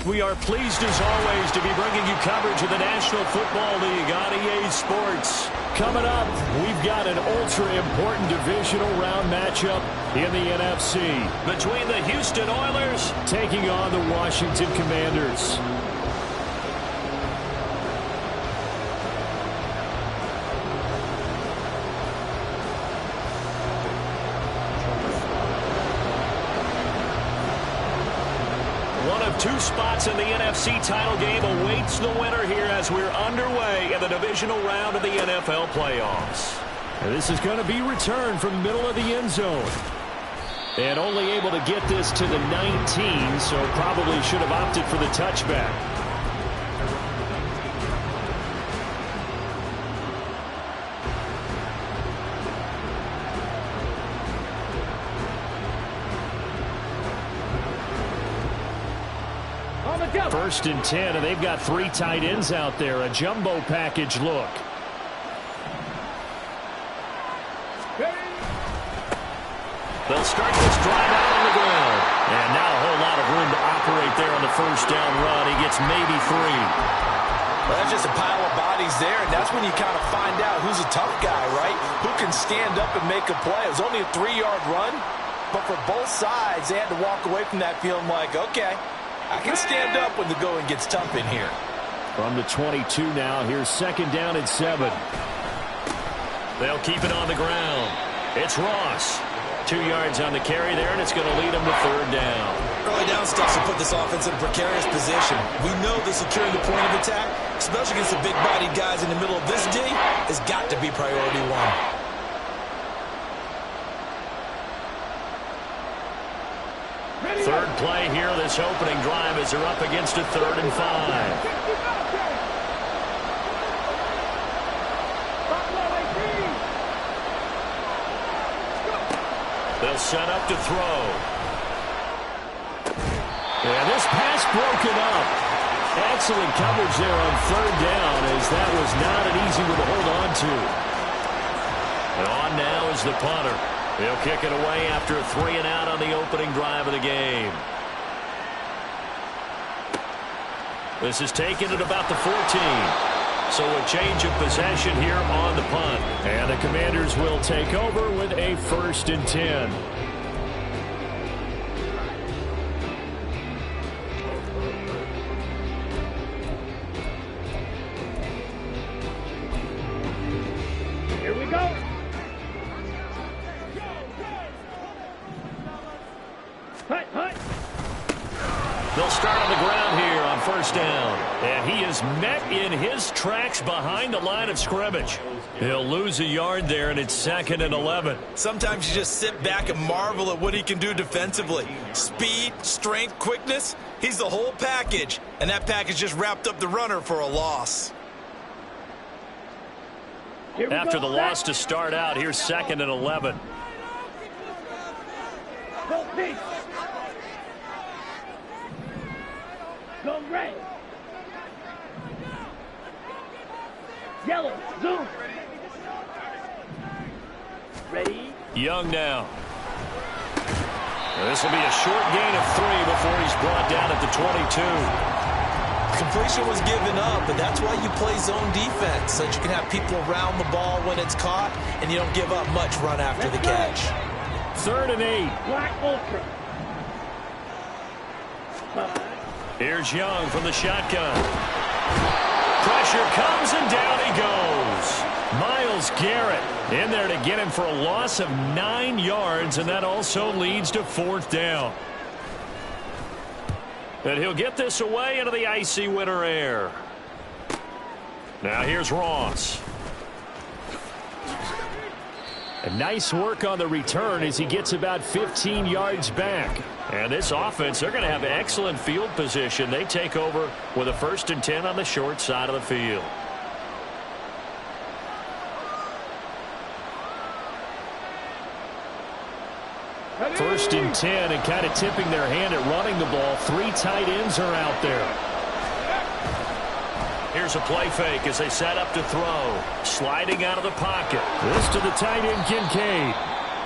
We are pleased as always to be bringing you coverage of the National Football League on EA Sports. Coming up, we've got an ultra-important divisional round matchup in the NFC between the Houston Oilers taking on the Washington Commanders. Two spots in the NFC title game awaits the winner here as we're underway in the divisional round of the NFL playoffs. And this is going to be returned from the middle of the end zone. And only able to get this to the 19, so probably should have opted for the touchback. First and 10, and they've got three tight ends out there. A jumbo package look. They'll start this drive out on the ground. And not a whole lot of room to operate there on the first down run. He gets maybe 3. Well, that's just a pile of bodies there, and that's when you kind of find out who's a tough guy, right? Who can stand up and make a play. It was only a 3-yard run, but for both sides, they had to walk away from that feeling like, okay, I can stand up when the going gets tough in here. From the 22 now, here's second down and 7. They'll keep it on the ground. It's Ross. 2 yards on the carry there, and it's going to lead them to third down. Early down stuff will put this offense in a precarious position. We know that securing the point of attack, especially against the big-bodied guys in the middle of this D, has got to be priority one. Third play here, this opening drive as they're up against a 3rd and 5. They'll set up to throw. And this pass broken up. Excellent coverage there on 3rd down, as that was not an easy one to hold on to. And on now is the punter. He'll kick it away after a 3 and out on the opening drive of the game. This is taken at about the 14. So a change of possession here on the punt. And the Commanders will take over with a 1st and 10. Here we go. They'll start on the ground here on 1st down. And he is met in his tracks behind the line of scrimmage. He'll lose a yard there, and it's 2nd and 11. Sometimes you just sit back and marvel at what he can do defensively. Speed, strength, quickness, he's the whole package. And that package just wrapped up the runner for a loss. After the loss to start out, here's 2nd and 11. Go big. Go red. Yellow. Zoom. Ready? Young now. This will be a short gain of 3 before he's brought down at the 22. Completion was given up, but that's why you play zone defense, so that you can have people around the ball when it's caught, and you don't give up much run after the catch. 3rd and 8. Black Ultra. Here's Young from the shotgun. Pressure comes, and down he goes. Myles Garrett in there to get him for a loss of 9 yards, and that also leads to 4th down. And he'll get this away into the icy winter air. Now here's Ross. And nice work on the return as he gets about 15 yards back. And this offense, they're going to have excellent field position. They take over with a 1st and 10 on the short side of the field. First and 10, and kind of tipping their hand at running the ball. 3 tight ends are out there. Here's a play fake as they set up to throw. Sliding out of the pocket. This to the tight end, Kincaid.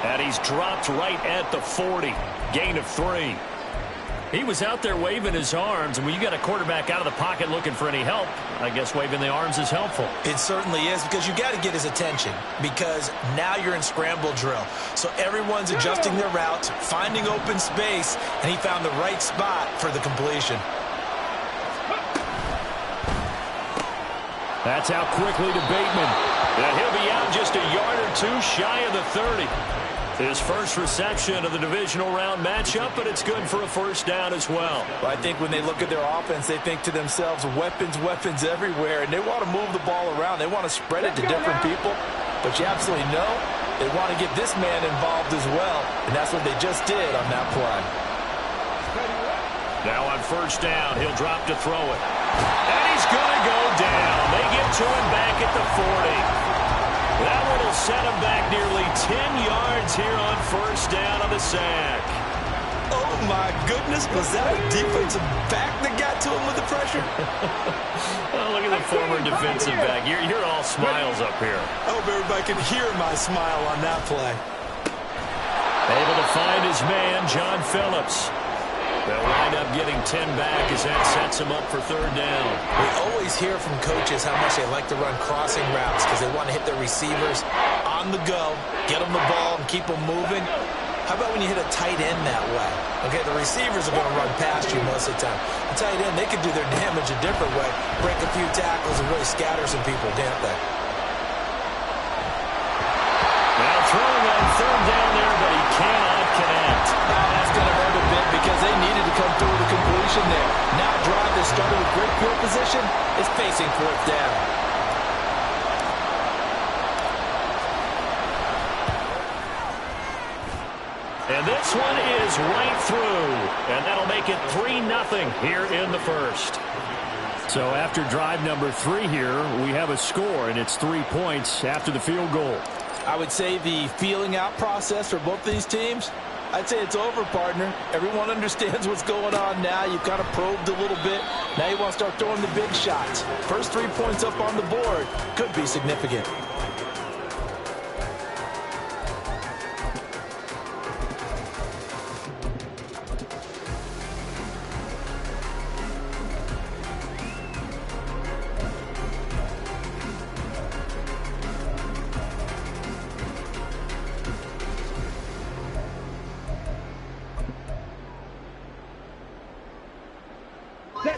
And he's dropped right at the 40. Gain of 3. He was out there waving his arms, and when you got a quarterback out of the pocket looking for any help, I guess waving the arms is helpful. It certainly is, because you got to get his attention, because now you're in scramble drill. So everyone's adjusting their routes, finding open space, and he found the right spot for the completion. That's out quickly to Bateman. And he'll be out just a yard or two shy of the 30. His first reception of the divisional round matchup, but it's good for a first down as well. I think when they look at their offense, they think to themselves, weapons, weapons everywhere, and they want to move the ball around. They want to spread it to different people, but you absolutely know they want to get this man involved as well, and that's what they just did on that play. Now on first down, he'll drop to throw it. And he's going to go down. They get to him back at the 40. That one will set him back nearly 10 yards here on first down on the sack. Oh, my goodness. Was that a defensive back that got to him with the pressure? Oh, look at the former defensive back. You're all smiles up here. I hope everybody can hear my smile on that play. Able to find his man, John Phillips. They'll wind up getting 10 back as that sets him up for third down. We always hear from coaches how much they like to run crossing routes because they want to hit their receivers on the go, get them the ball, and keep them moving. How about when you hit a tight end that way? Okay, the receivers are going to run past you most of the time. The tight end, they can do their damage a different way, break a few tackles and really scatter some people, can't they? Now throwing on third down there, but he cannot connect. That's going to hurt a bit because they needed to come through with a completion there. Now drive that started with great field position is facing fourth down. And this one is right through. And that'll make it 3-0 here in the first. So after drive number 3 here, we have a score, and it's 3 points after the field goal. I would say the feeling out process for both these teams, I'd say it's over, partner. Everyone understands what's going on now. You kind of probed a little bit. Now you want to start throwing the big shots. First 3 points up on the board could be significant.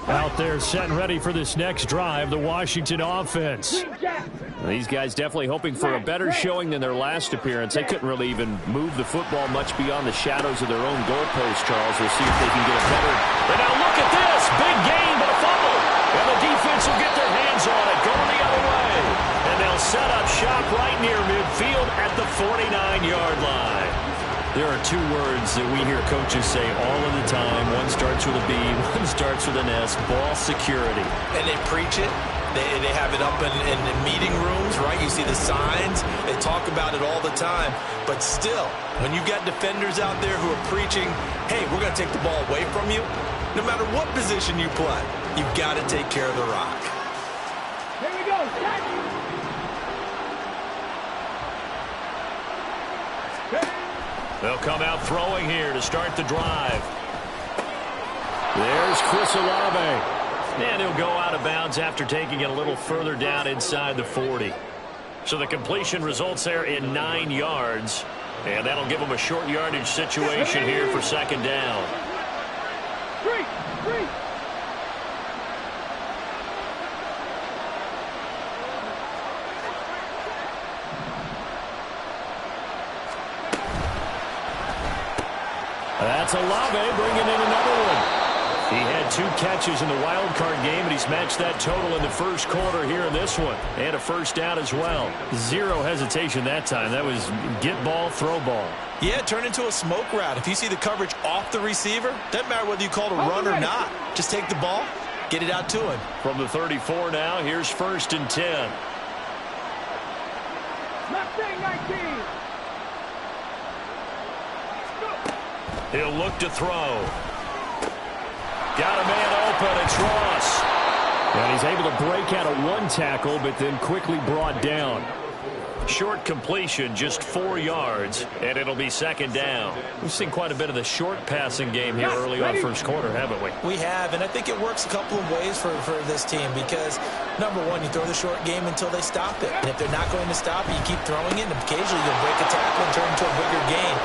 Out there set and ready for this next drive, the Washington offense. These guys definitely hoping for a better showing than their last appearance. They couldn't really even move the football much beyond the shadows of their own goalpost, Charles. We'll see if they can get a better. But now look at this. Big gain, but a fumble. And the defense will get their hands on it, going the other way. And they'll set up shop right near midfield at the 49-yard line. There are 2 words that we hear coaches say all of the time. One starts with a B, one starts with an S, ball security. And they preach it. They have it up in meeting rooms, right? You see the signs. They talk about it all the time. But still, when you got defenders out there who are preaching, hey, we're going to take the ball away from you, no matter what position you play, you've got to take care of the rock. Here we go. They'll come out throwing here to start the drive. There's Chris Olave. And he'll go out of bounds after taking it a little further down inside the 40. So the completion results there in 9 yards. And that'll give them a short yardage situation here for second down. 3. That's Olave bringing in another one. He had 2 catches in the wild card game, and he's matched that total in the first quarter here in this one. And a first down as well. 0 hesitation that time. That was get ball, throw ball. Yeah, turn into a smoke route. If you see the coverage off the receiver, doesn't matter whether you call it a run or not. Just take the ball, get it out to him. From the 34 now, here's 1st and 10. Left thing, 19. He'll look to throw. Got a man open. It's Ross. And he's able to break out of 1 tackle, but then quickly brought down. Short completion, just 4 yards, and it'll be second down. We've seen quite a bit of the short passing game here early on first quarter, haven't we? We have, and I think it works a couple of ways for this team because, number one, you throw the short game until they stop it. And if they're not going to stop it, you keep throwing it, and occasionally you'll break a tackle and turn into a bigger gain.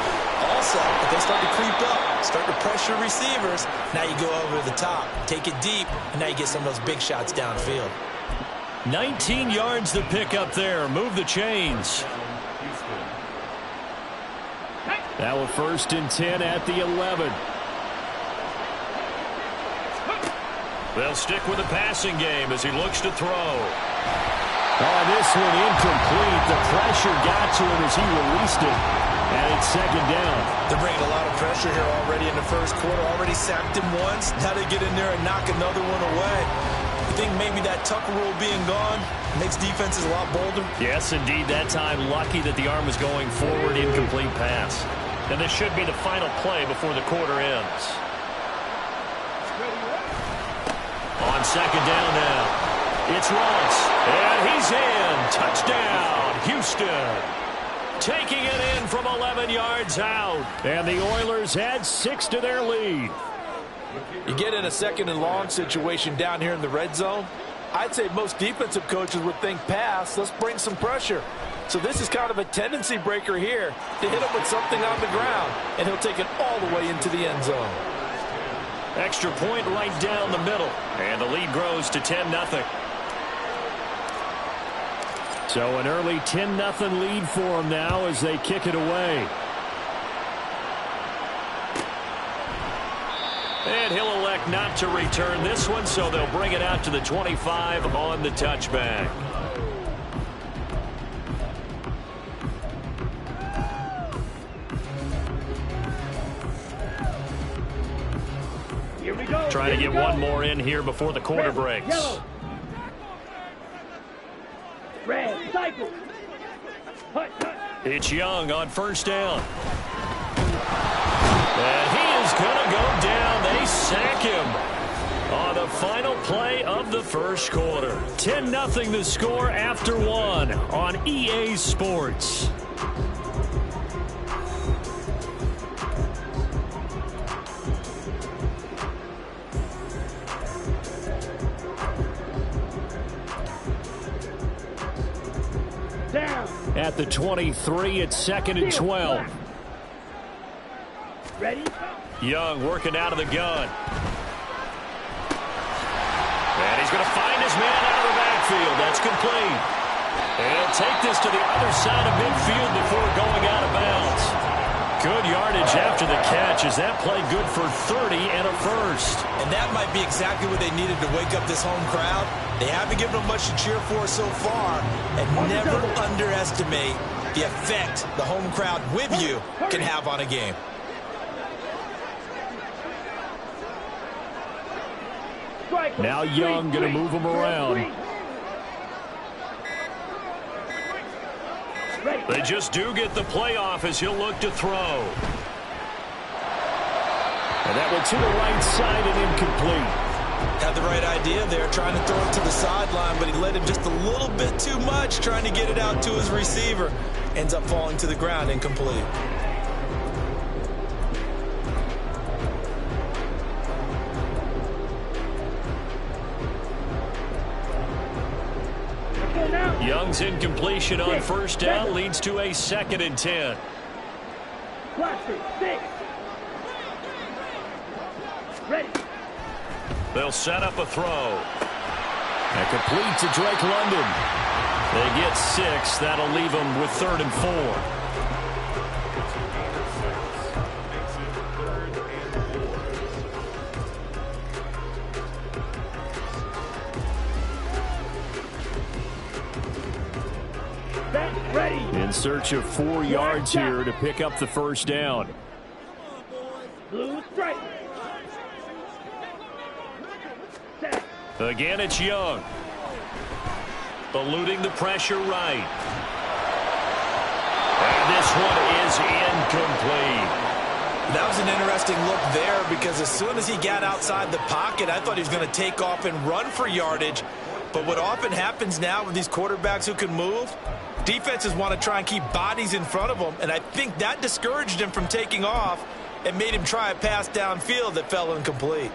Also, if they start to creep up, start to pressure receivers, now you go over the top, take it deep, and now you get some of those big shots downfield. 19 yards to pick up there. Move the chains. Now a 1st and 10 at the 11. They'll stick with the passing game as he looks to throw. Oh, this one incomplete. The pressure got to him as he released it. And it's second down. They're bringing a lot of pressure here already in the first quarter. Already sacked him once. Now they get in there and knock another one away. I think maybe that Tucker rule being gone makes defenses a lot bolder. Yes, indeed. That time, lucky that the arm was going forward, incomplete pass. And this should be the final play before the quarter ends. On second down now. It's Ross. And he's in. Touchdown, Houston. Taking it in from 11 yards out. And the Oilers add 6 to their lead. You get in a 2nd and long situation down here in the red zone. I'd say most defensive coaches would think pass. Let's bring some pressure. So this is kind of a tendency breaker here to hit him with something on the ground. And he'll take it all the way into the end zone. Extra point right down the middle. And the lead grows to 10-0. So an early 10-0 lead for them now as they kick it away. And he'll elect not to return this one, so they'll bring it out to the 25 on the touchback. Here we go. Trying to get one more in here before the quarter breaks. Yellow. Red, cycle. Hut, hut. It's Young on 1st down. And he is going to go down. They sack him on the final play of the first quarter. 10-0 the score after 1 on EA Sports. Down. At the 23, it's 2nd and 12. Ready? Young working out of the gun. And he's going to find his man out of the backfield. That's complete. And he'll take this to the other side of midfield before going out of bounds. Good yardage after the catch. Is that play good for 30 and a first? And that might be exactly what they needed to wake up this home crowd. They haven't given them much to cheer for so far. And never underestimate the effect the home crowd with you can have on a game. Now Young going to move him around. They just do get the playoff as he'll look to throw. And that one to the right side and incomplete. Had the right idea there, trying to throw it to the sideline, but he let him just a little bit too much, trying to get it out to his receiver. Ends up falling to the ground, incomplete. Young's incompletion on 1st down leads to a 2nd and 10. Ready. They'll set up a throw. And complete to Drake London. They get 6. That'll leave them with 3rd and 4. In search of 4 yards here to pick up the 1st down. Blue strike. Again, it's Young. Eluding the pressure right. And this one is incomplete. That was an interesting look there because as soon as he got outside the pocket, I thought he was going to take off and run for yardage. But what often happens now with these quarterbacks who can move, Defenses want to try and keep bodies in front of them, and I think that discouraged him from taking off and made him try a pass downfield that fell incomplete.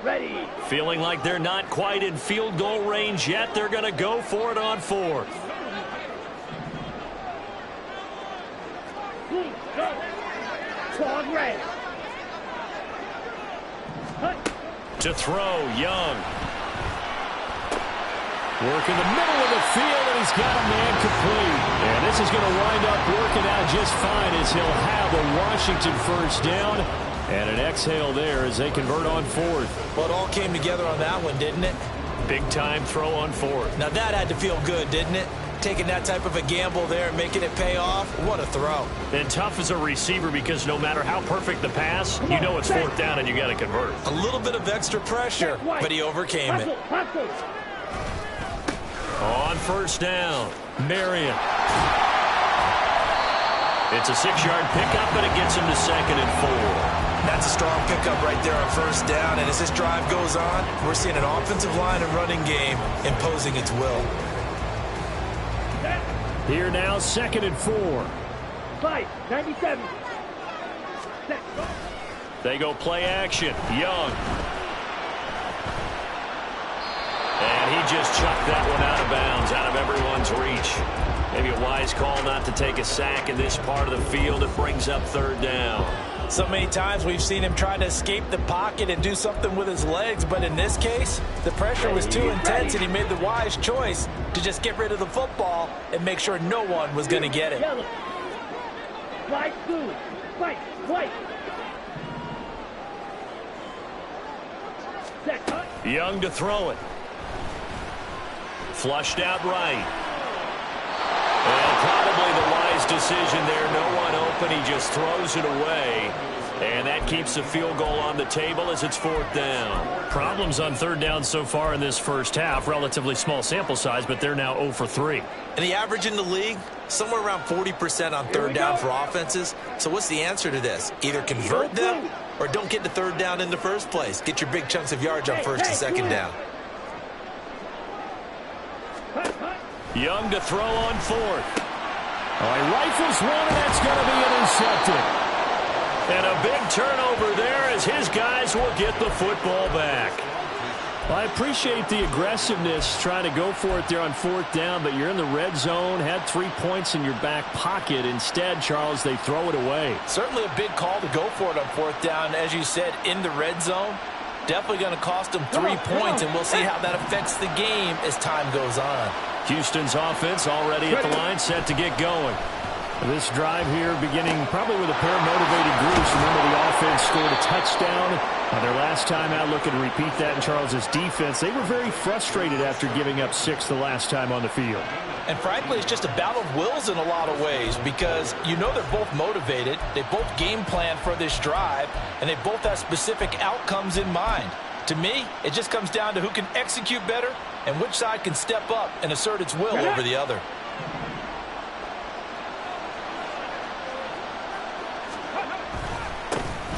Ready. Feeling like they're not quite in field goal range yet. They're going to go for it on fourth. Clean. Go. Claude red. Hut. To throw, Young. Work in the middle of the field, and he's got a man complete. And this is going to wind up working out just fine as he'll have a Washington first down. And an exhale there as they convert on fourth. Well, it all came together on that one, didn't it? Big time throw on fourth. Now that had to feel good, didn't it? Taking that type of a gamble there and making it pay off. What a throw. And tough as a receiver because no matter how perfect the pass, you know it's fourth down and you got to convert. A little bit of extra pressure, but he overcame it. Hustle. On first down, Marion. It's a 6-yard pickup, and it gets him to 2nd and 4. That's a strong pickup right there on first down. And as this drive goes on, we're seeing an offensive line and running game imposing its will. Here now, 2nd and 4. 97. Set. They go play action. Young. And he just chucked that one out of bounds, out of everyone's reach. Maybe a wise call not to take a sack in this part of the field. It brings up 3rd down. So many times we've seen him try to escape the pocket and do something with his legs, but in this case, the pressure was too intense and he made the wise choice to just get rid of the football and make sure no one was going to get it. Yellow. Slide blue. Fight. White. Set. Hut. Young to throw it. Flushed out right. And probably the wise decision there. No one open. He just throws it away. And that keeps the field goal on the table as it's 4th down. Problems on 3rd down so far in this first half. Relatively small sample size, but they're now 0 for 3. And the average in the league, somewhere around 40% on 3rd down for offenses. So what's the answer to this? Either convert them or don't get to 3rd down in the first place. Get your big chunks of yards on 1st and 2nd down. Young to throw on 4th. Oh, he rifles one, and that's going to be intercepted. And a big turnover there as his guys will get the football back. Well, I appreciate the aggressiveness trying to go for it there on 4th down, but you're in the red zone, had 3 points in your back pocket. Instead, Charles, they throw it away. Certainly a big call to go for it on 4th down, as you said, in the red zone. Definitely going to cost them 3 points, and we'll see how that affects the game as time goes on. Houston's offense already at the line, set to get going. This drive here beginning probably with a pair of motivated groups. Remember, the offense scored a touchdown their last time out. Looking to repeat that in Charles's defense. They were very frustrated after giving up 6 the last time on the field. And frankly, it's just a battle of wills in a lot of ways because you know they're both motivated. They both game plan for this drive, and they both have specific outcomes in mind. To me, it just comes down to who can execute better and which side can step up and assert its will over the other.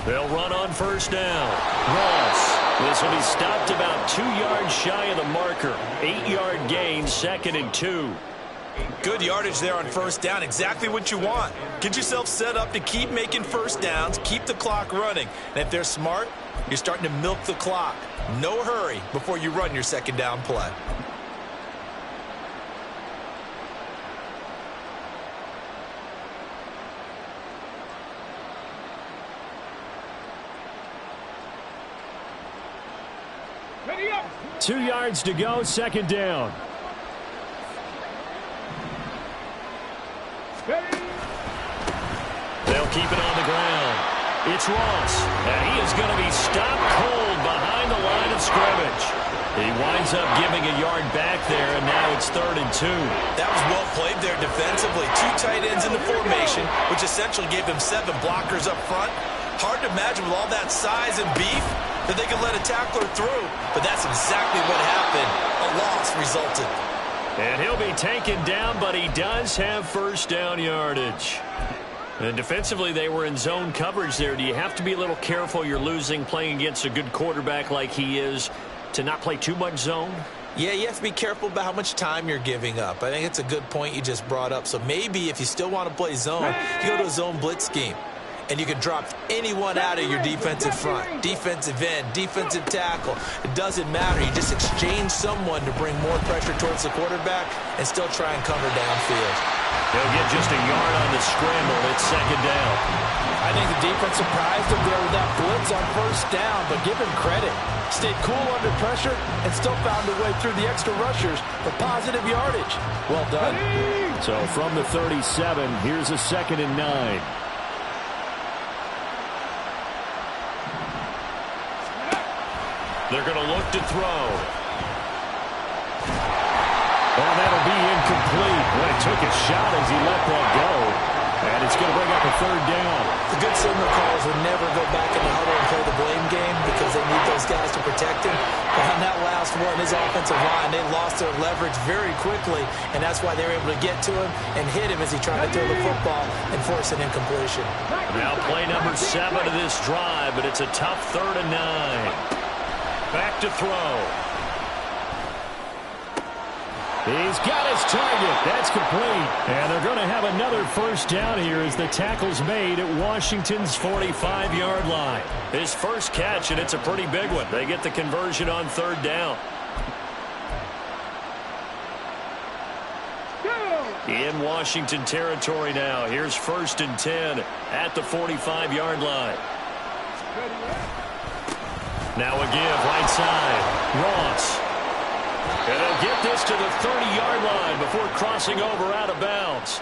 They'll run on first down. Ross. This will be stopped about 2 yards shy of the marker. 8-yard gain, 2nd and 2. Good yardage there on first down. Exactly what you want. Get yourself set up to keep making first downs, keep the clock running. And if they're smart, you're starting to milk the clock. No hurry before you run your 2nd down play. Ready up. 2 yards to go, 2nd down. Ready. They'll keep it on the ground. It's Ross, and he is going to be stopped cold behind the line of scrimmage. He winds up giving a yard back there, and now it's 3rd and 2. That was well played there defensively. 2 tight ends in the formation, which essentially gave them 7 blockers up front. Hard to imagine with all that size and beef that they could let a tackler through, but that's exactly what happened. A loss resulted. And he'll be taken down, but he does have first down yardage. And defensively, they were in zone coverage there. Do you have to be a little careful? You're losing playing against a good quarterback like he is. to not play too much zone? Yeah, you have to be careful about how much time you're giving up. I think it's a good point you just brought up. So maybe if you still want to play zone, you go to a zone blitz scheme. And you can drop anyone out of your defensive front, defensive end, defensive tackle. It doesn't matter. You just exchange someone to bring more pressure towards the quarterback and still try and cover downfield. They'll get just a yard on the scramble. It's second down. I think the defense surprised him there with that blitz on first down, but give him credit. Stayed cool under pressure and still found a way through the extra rushers for positive yardage. Well done. So from the 37, here's a 2nd and 9. They're going to look to throw. And that'll be incomplete. Well, he took a shot as he let that go. And it's going to bring up a 3rd down. The good signal calls would never go back in the huddle and play the blame game because they need those guys to protect him. But on that last one, his offensive line, they lost their leverage very quickly, and that's why they were able to get to him and hit him as he tried to throw the football and force an incompletion. Now play number 7 of this drive, but it's a tough 3rd and 9. Back to throw. He's got his target. That's complete. And they're going to have another 1st down here as the tackle's made at Washington's 45-yard line. His first catch, and it's a pretty big one. They get the conversion on 3rd down. In Washington territory now. Here's 1st and 10 at the 45-yard line. Now a give, right side. Ross. And they'll get this to the 30-yard line before crossing over out of bounds.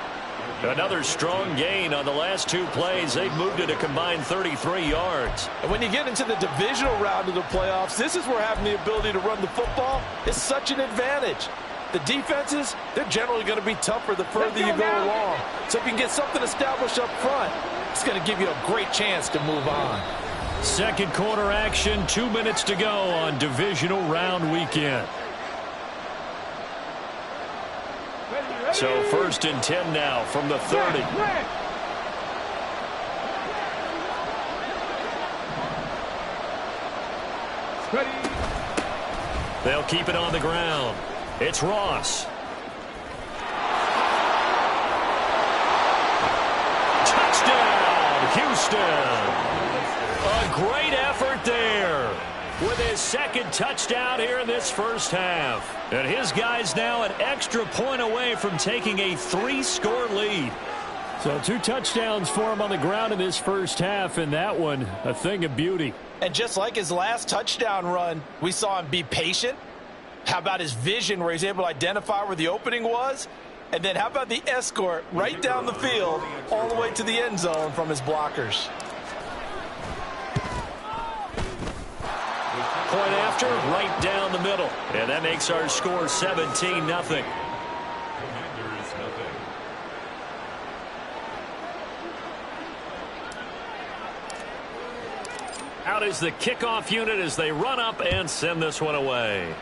Another strong gain on the last 2 plays. They've moved it a combined 33 yards. And when you get into the divisional round of the playoffs, this is where having the ability to run the football is such an advantage. The defenses, they're generally going to be tougher the further you go along. So if you can get something established up front, it's going to give you a great chance to move on. Second quarter action, 2 minutes to go on divisional round weekend. So 1st and 10 now from the 30. They'll keep it on the ground. It's Ross. Touchdown, Houston. A great effort there with his 2nd touchdown here in this first half. And his guys now an extra point away from taking a 3-score lead. So 2 touchdowns for him on the ground in this first half, and that one a thing of beauty. And just like his last touchdown run, we saw him be patient. How about his vision where he's able to identify where the opening was? And then how about the escort right down the field all the way to the end zone from his blockers? Point after, right down the middle. And that makes our score 17-0. Out is the kickoff unit as they run up and send this one away.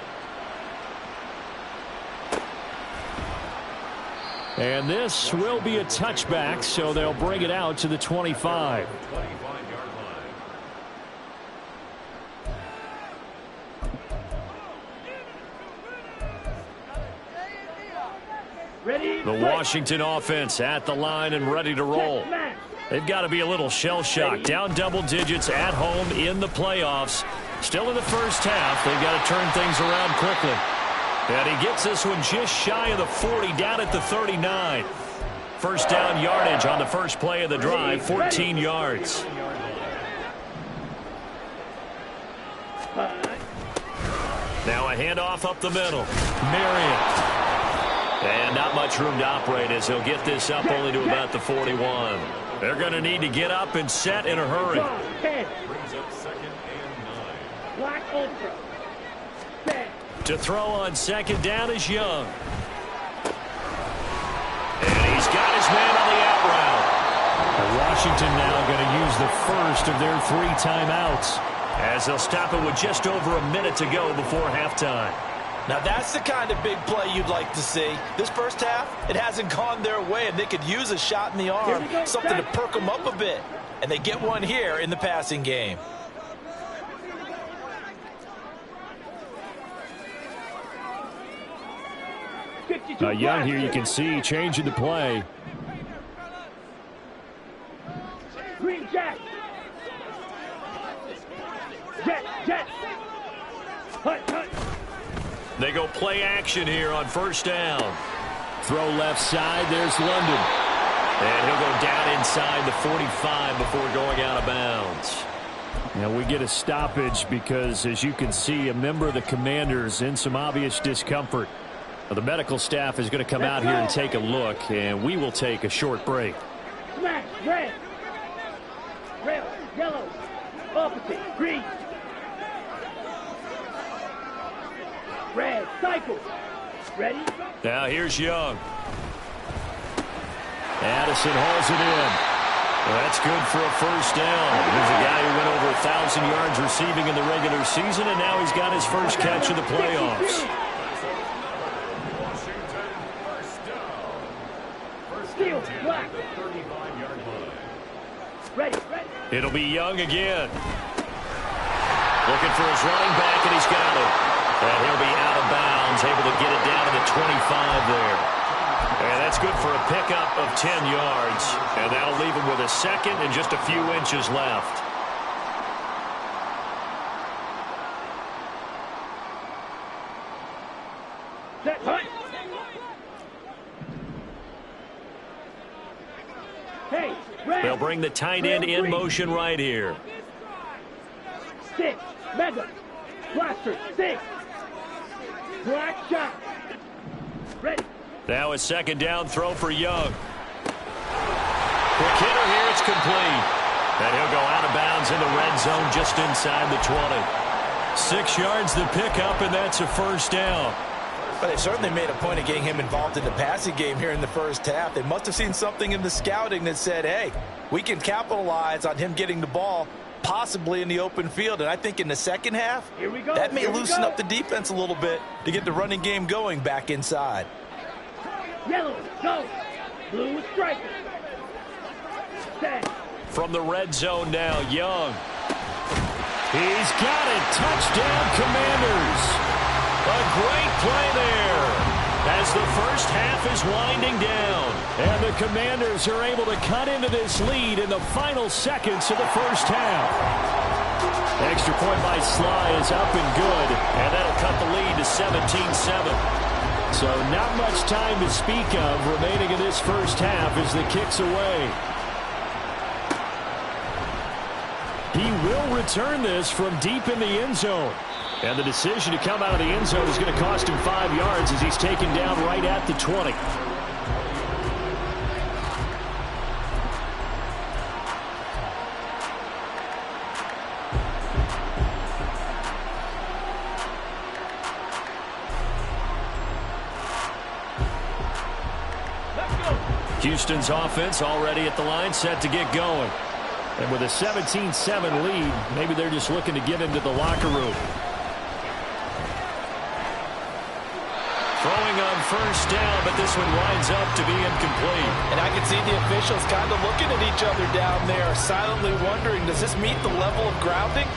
And this will be a touchback, so they'll bring it out to the 25. The Washington offense at the line and ready to roll. They've got to be a little shell-shocked. Down double digits at home in the playoffs. Still in the first half. They've got to turn things around quickly. And he gets this one just shy of the 40, down at the 39. First down yardage on the first play of the drive, 14 yards. Now a handoff up the middle. Marion. And not much room to operate as he'll get this up only to about the 41. They're going to need to get up and set in a hurry. To throw on 2nd down is Young. And he's got his man on the out route. And Washington now going to use the first of their 3 timeouts as they'll stop it with just over a minute to go before halftime. Now that's the kind of big play you'd like to see. This first half, it hasn't gone their way, and they could use a shot in the arm, something to perk them up a bit. And they get one here in the passing game. Young here, you can see, changing the play. Green Jack. Jet. Hut. They go play action here on first down. Throw left side. There's London. And he'll go down inside the 45 before going out of bounds. Now we get a stoppage because, as you can see, a member of the Commanders in some obvious discomfort. Now, the medical staff is going to come out here and take a look, and we will take a short break. Smash, red. Yellow. Opposite, green. Red, cycle. Ready? Now here's Young. Addison hauls it in. Well, that's good for a first down. Here's a guy who went over 1,000 yards receiving in the regular season, and now he's got his first catch of the playoffs. Steal, black. Ready. It'll be Young again. Looking for his running back, and he's got it. And he'll be out of bounds, able to get it down to the 25 there. And that's good for a pickup of 10 yards. And that'll leave him with a second and just a few inches left. Set, hut. Hey, red. They'll bring the tight end in motion right here. 6, mega. Blaster, 6. Black shot. Ready. Now a second down throw for Young. Quick hitter here, it's complete. And he'll go out of bounds in the red zone just inside the 20. 6 yards the pickup, and that's a first down. But they certainly made a point of getting him involved in the passing game here in the first half. They must have seen something in the scouting that said, hey, we can capitalize on him getting the ball possibly in the open field. And I think in the second half, that may loosen up the defense a little bit to get the running game going back inside. Yellow, go. Blue, striker. Set. From the red zone now, Young. He's got it. Touchdown, Commanders. A great play there as the first half is winding down. And the Commanders are able to cut into this lead in the final seconds of the first half. Extra point by Sly is up and good, and that'll cut the lead to 17-7. So not much time to speak of remaining in this first half as the kick's away. He will return this from deep in the end zone. And the decision to come out of the end zone is going to cost him 5 yards as he's taken down right at the 20. Houston's offense already at the line, set to get going. And with a 17-7 lead, maybe they're just looking to get into the locker room. Throwing on first down, but this one winds up to be incomplete. And I can see the officials kind of looking at each other down there, silently wondering, does this meet the level of grounding?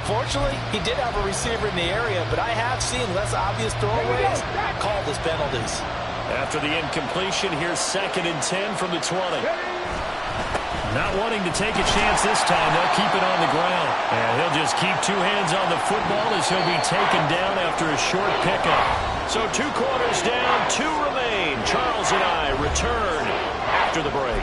Fortunately, he did have a receiver in the area, but I have seen less obvious throwaways called as penalties. After the incompletion, here's 2nd and 10 from the 20. Not wanting to take a chance this time, they'll keep it on the ground. And he'll just keep 2 hands on the football as he'll be taken down after a short pickup. So 2 quarters down, 2 remain. Charles and I return after the break.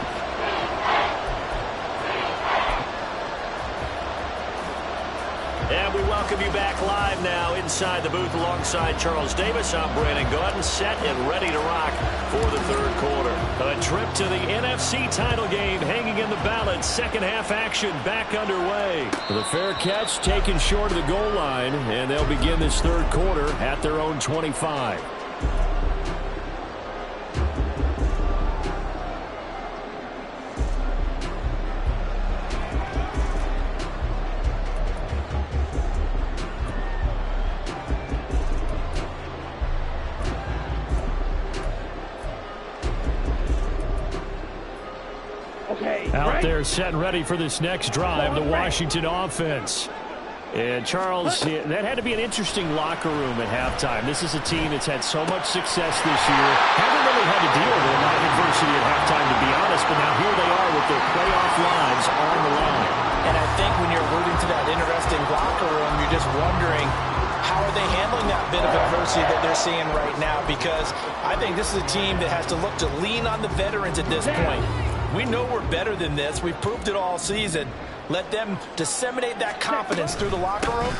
And we welcome you back live now inside the booth alongside Charles Davis. I'm Brandon Gordon, set and ready to rock for the third quarter. A trip to the NFC title game hanging in the balance. Second half action back underway. The fair catch taken short of the goal line, and they'll begin this third quarter at their own 25. Out there set and ready for this next drive, the Washington offense. And, Charles, that had to be an interesting locker room at halftime. This is a team that's had so much success this year. Haven't really had to deal with a lot of adversity at halftime, to be honest, but now here they are with their playoff lives on the line. And I think when you're alluding to that interesting locker room, you're just wondering, how are they handling that bit of adversity that they're seeing right now? Because I think this is a team that has to look to lean on the veterans at this point. We know we're better than this. We've proved it all season. Let them disseminate that confidence through the locker room.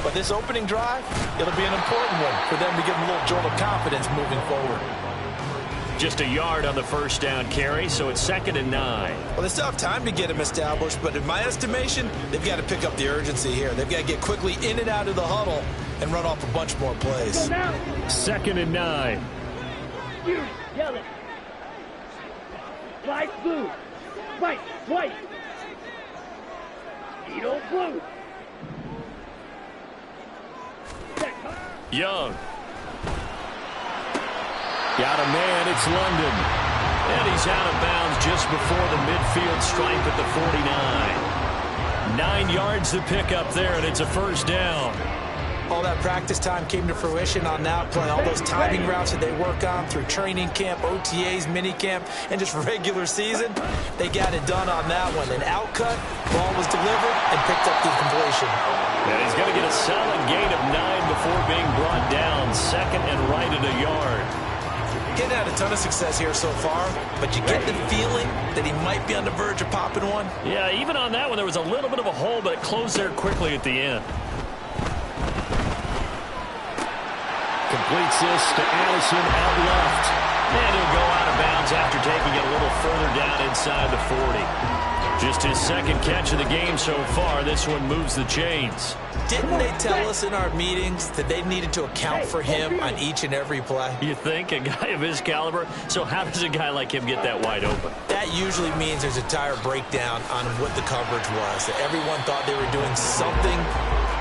But this opening drive, it'll be an important one for them to give them a little jolt of confidence moving forward. Just a yard on the first down carry, so it's 2nd and 9. Well, they still have time to get him established, but in my estimation, they've got to pick up the urgency here. They've got to get quickly in and out of the huddle and run off a bunch more plays. 2nd and 9. Use yellow. Light blue. White, white. Edo blue. Young. Got a man, it's London. And he's out of bounds just before the midfield stripe at the 49. 9 yards to pick up there, and it's a first down. All that practice time came to fruition on that play. All those timing routes that they work on through training camp, OTAs, minicamp, and just regular season, they got it done on that one. An outcut, ball was delivered, and picked up the completion. And he's going to get a solid gain of 9 before being brought down. 2nd and right at a yard. Getting had a ton of success here so far, but you get the feeling that he might be on the verge of popping one. Yeah, even on that one, there was a little bit of a hole, but it closed there quickly at the end. Completes this to Allison out left. And he'll go out of bounds after taking it a little further down inside the 40. Just his 2nd catch of the game so far. This one moves the chains. Didn't they tell us in our meetings that they needed to account for him on each and every play? You think? A guy of his caliber? So how does a guy like him get that wide open? That usually means there's a tire breakdown on what the coverage was. That everyone thought they were doing something,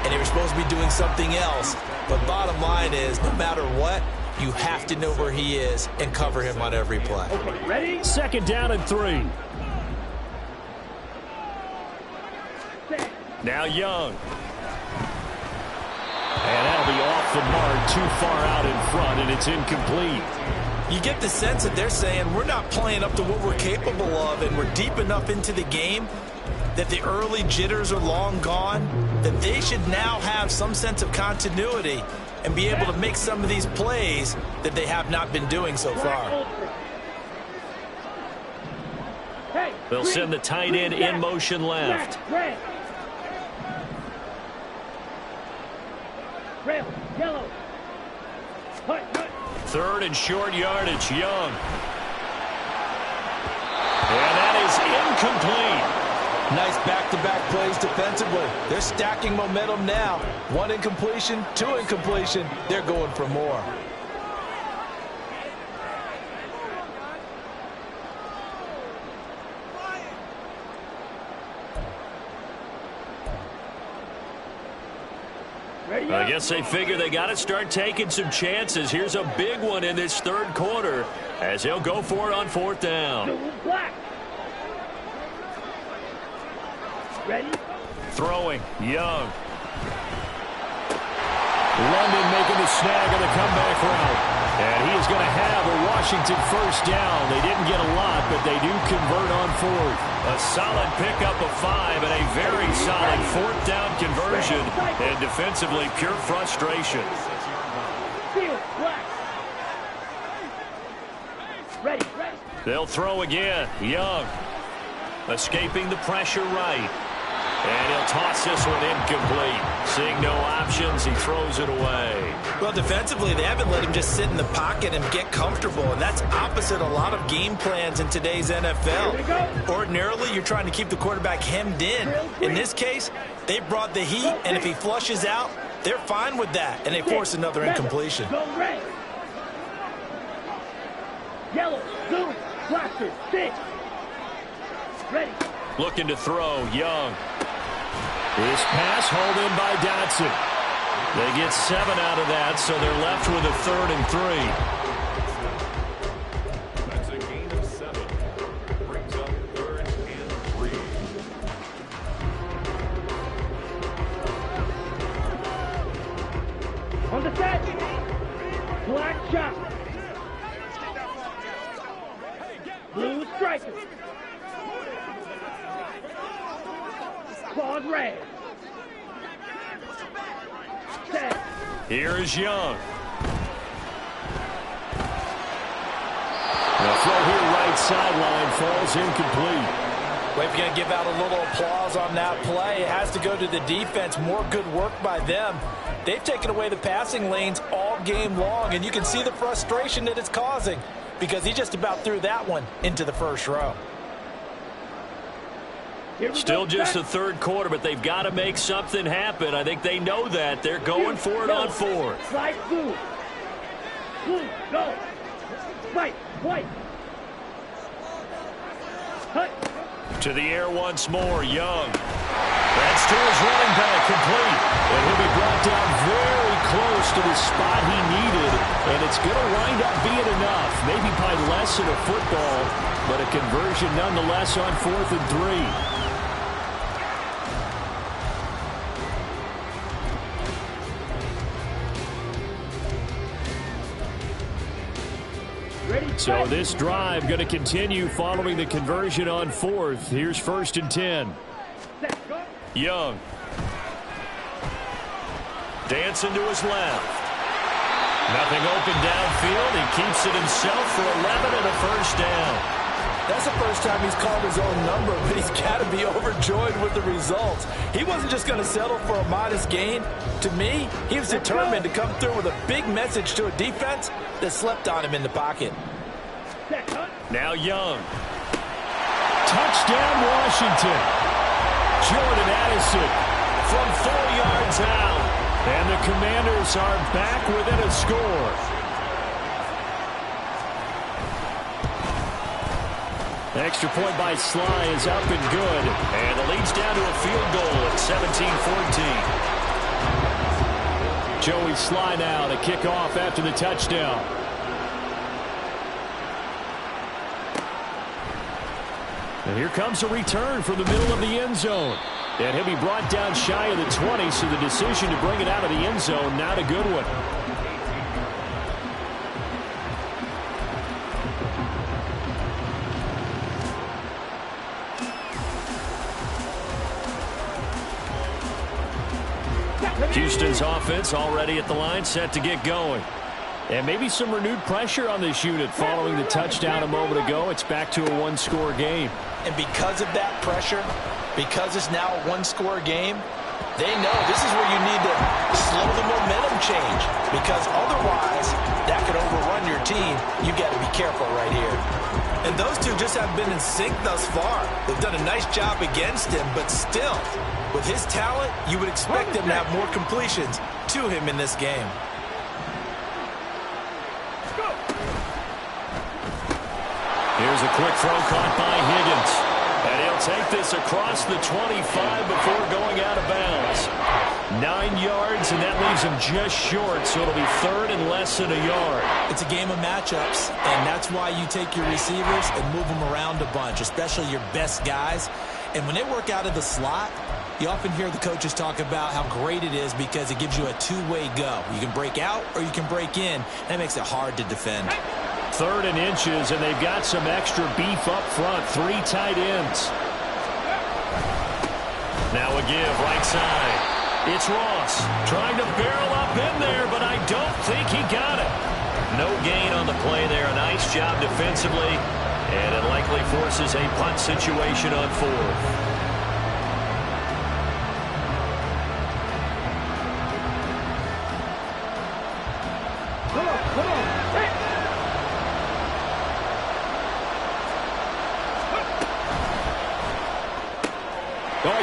and they were supposed to be doing something else. But bottom line is, no matter what, you have to know where he is and cover him on every play. Okay, ready? 2nd down and 3. Now Young. And that'll be off the mark, too far out in front, and it's incomplete. You get the sense that they're saying we're not playing up to what we're capable of, and we're deep enough into the game that the early jitters are long gone, that they should now have some sense of continuity and be able to make some of these plays that they have not been doing so far. They'll send the tight end in motion left. Red, yellow. 3rd and short yardage, Young. And that is incomplete. Nice back-to-back plays defensively. They're stacking momentum now. 1 incompletion, 2 incompletion. They're going for more. I guess they figure they got to start taking some chances. Here's a big one in this 3rd quarter as he'll go for it on 4th down. Black. Ready? Throwing, Young. London making the snag on the comeback route. And he is going to have a Washington first down. They didn't get a lot, but they do convert on 4th. A solid pickup of 5 and a very solid 4th down conversion. And defensively, pure frustration. Ready. They'll throw again. Young escaping the pressure right. And he'll toss this one incomplete. Seeing no options, he throws it away. Well, defensively, they haven't let him just sit in the pocket and get comfortable, and that's opposite a lot of game plans in today's NFL. Ordinarily, you're trying to keep the quarterback hemmed in. In this case, they brought the heat, and if he flushes out, they're fine with that, and they force another incompletion. Go red. Yellow, blue, blaster, 6. Ready. Looking to throw, Young. This pass hauled in by Dotson. They get 7 out of that, so they're left with a 3rd and 3. That's a gain of 7. Brings up 3rd and 3. Shot. Blue striker. Claws red. Set. Here is Young. The throw here right sideline falls incomplete. Well, if you're going to give out a little applause on that play, it has to go to the defense. More good work by them. They've taken away the passing lanes all game long, and you can see the frustration that it's causing because he just about threw that one into the first row. Still just the third quarter, but they've got to make something happen. I think they know that. They're going for it on fourth. Slide blue. Blue, go. Right, white. Hut. To the air once more, Young. That's to his running back, complete. And he'll be brought down very close to the spot he needed. And it's going to wind up being enough. Maybe by less than a football, but a conversion nonetheless on 4th and 3. So this drive going to continue following the conversion on 4th. Here's 1st and 10. Young. Dancing to his left. Nothing open downfield. He keeps it himself for 11 and a first down. That's the first time he's called his own number, but he's got to be overjoyed with the results. He wasn't just going to settle for a modest gain. To me, he was determined to come through with a big message to a defense that slept on him in the pocket. Now Young. Touchdown, Washington. Jordan Addison from 4 yards out. And the Commanders are back within a score. Extra point by Sly is up and good. And the lead's down to a field goal at 17-14. Joey Sly now to kick off after the touchdown. And here comes a return from the middle of the end zone. And he'll be brought down shy of the 20, so the decision to bring it out of the end zone, not a good one. Houston's offense already at the line, set to get going. And maybe some renewed pressure on this unit following the touchdown a moment ago. It's back to a one-score game. And because of that pressure, because it's now a one-score game, they know this is where you need to slow the momentum change, because otherwise that could overrun your team. You got to be careful right here. And those two just have been in sync thus far. They've done a nice job against him, but still, with his talent, you would expect them to have more completions to him in this game. Here's a quick throw caught by Higgins. And he'll take this across the 25 before going out of bounds. 9 yards, and that leaves him just short, so it'll be 3rd and less than a yard. It's a game of matchups, and that's why you take your receivers and move them around a bunch, especially your best guys. And when they work out of the slot, you often hear the coaches talk about how great it is because it gives you a two-way go. You can break out or you can break in. That makes it hard to defend. 3rd and inches, and they've got some extra beef up front. 3 tight ends. Now a give, right side. It's Ross trying to barrel up in there, but I don't think he got it. No gain on the play there. A nice job defensively, and it likely forces a punt situation on 4th.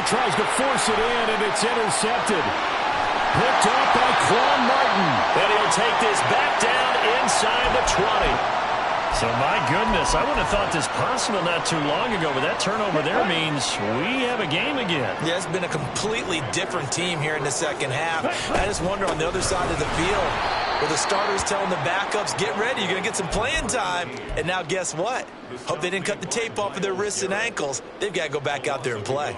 Tries to force it in, and it's intercepted. Picked up by Quan Martin. And he'll take this back down inside the 20. So, my goodness, I wouldn't have thought this possible not too long ago, but that turnover there means we have a game again. Yeah, it's been a completely different team here in the second half. I just wonder on the other side of the field, where the starters telling the backups, get ready, you're going to get some playing time. And now guess what? Hope they didn't cut the tape off of their wrists and ankles. They've got to go back out there and play.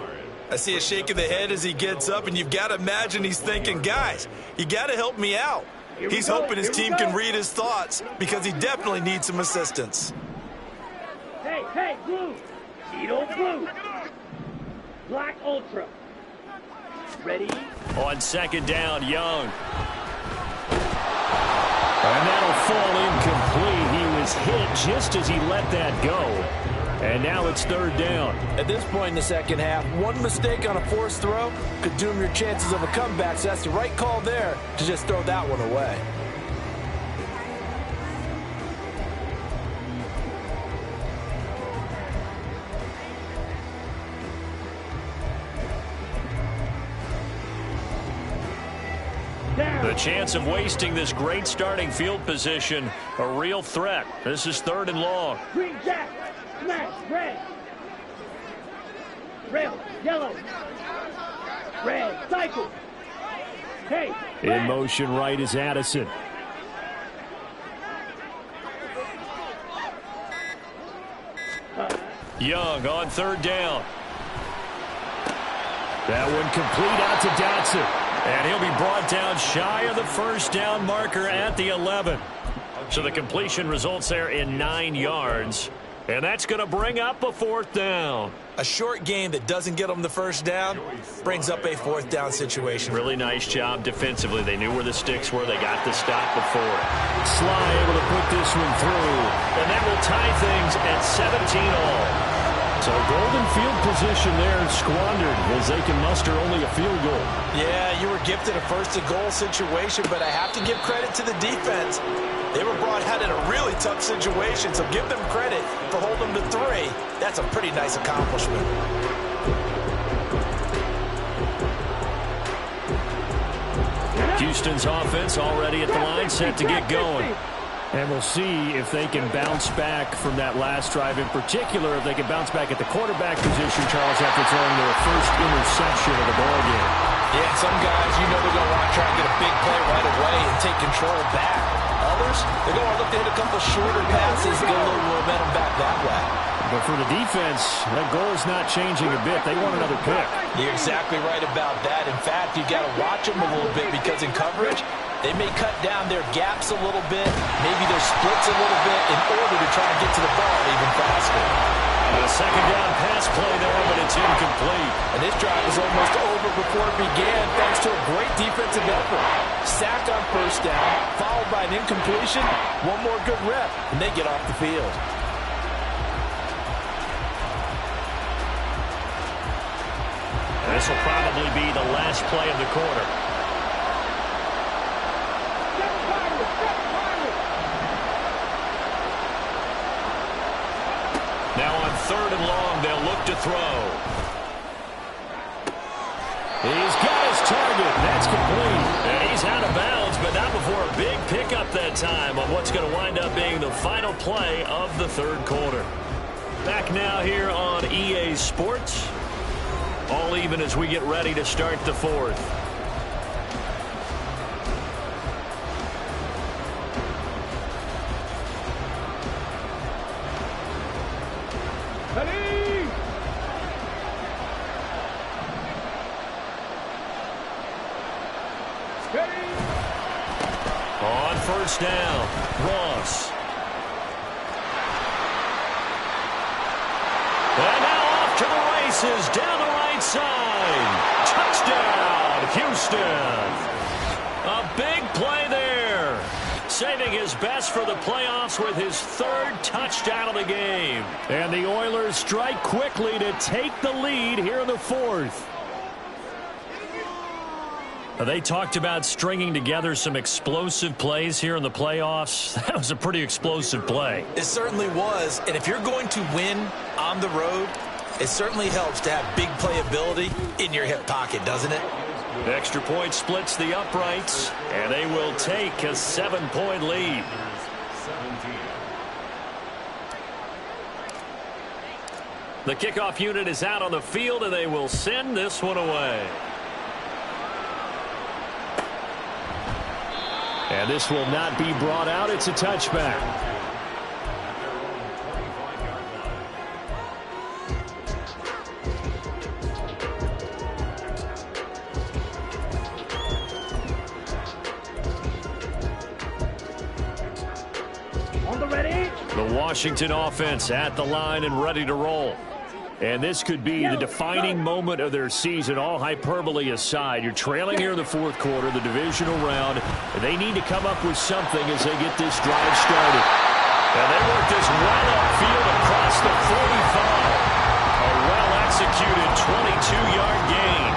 I see a shake of the head as he gets up, and you've got to imagine he's thinking, guys, you got to help me out. He's hoping his team can read his thoughts because he definitely needs some assistance. Hey, blue. Cheeto blue. Black Ultra. Ready? On second down, Young. And that'll fall incomplete. He was hit just as he let that go. And now it's third down. At this point in the second half, one mistake on a forced throw could doom your chances of a comeback, so that's the right call there to just throw that one away. The chance of wasting this great starting field position, a real threat. This is third and long. Green jack. Smash. Red. Rail. Yellow. Red. Cycle. Hey. In red. motion right is Addison. Young on third down. That one complete out to Dotson. And he'll be brought down shy of the first down marker at the 11. So the completion results there in 9 yards. And that's going to bring up a fourth down. A short game that doesn't get them the first down brings up a fourth down situation. Really nice job defensively. They knew where the sticks were. They got the stop before. Sly able to put this one through. And that will tie things at 17 all. So golden field position there squandered as they can muster only a field goal. Yeah, you were gifted a first-and-goal situation, but I have to give credit to the defense. They were brought out in a really tough situation, so give them credit for holding them to 3. That's a pretty nice accomplishment. Houston's offense already at the line, set to get going. And we'll see if they can bounce back from that last drive. In particular, if they can bounce back at the quarterback position, Charles, after throwing their first interception of the ballgame. Yeah, some guys, you know they're going to want to try and get a big play right away and take control back. Others, they're going to look to hit a couple shorter passes and get a little momentum back that way. But for the defense, that goal's not changing a bit. They want another pick. You're exactly right about that. In fact, you got to watch them a little bit because in coverage, they may cut down their gaps a little bit, maybe their splits a little bit in order to try and get to the ball even faster. A second down pass play there, but it's incomplete. And this drive is almost over before it began thanks to a great defensive effort. Sack on first down, followed by an incompletion, one more good rep, and they get off the field. This will probably be the last play of the quarter. Now on third and long, they'll look to throw. He's got his target. That's complete. And he's out of bounds, but not before a big pickup that time on what's going to wind up being the final play of the third quarter. Back now here on EA Sports. All even as we get ready to start the fourth. Ready? Ready? On first down, Ross. And now off to the races down the right side. Touchdown, Houston. A big play there. Saving his best for the playoffs with his third touchdown of the game. And the Oilers strike quickly to take the lead here in the fourth. They talked about stringing together some explosive plays here in the playoffs. That was a pretty explosive play. It certainly was, and if you're going to win on the road, it certainly helps to have big playability in your hip pocket, doesn't it? Extra point splits the uprights, and they will take a 7-point lead. The kickoff unit is out on the field, and they will send this one away. And this will not be brought out. It's a touchback. Washington offense at the line and ready to roll. And this could be the defining moment of their season, all hyperbole aside. You're trailing here in the fourth quarter, the divisional round. They need to come up with something as they get this drive started. And they work this well upfield across the 45. A well-executed 22-yard gain.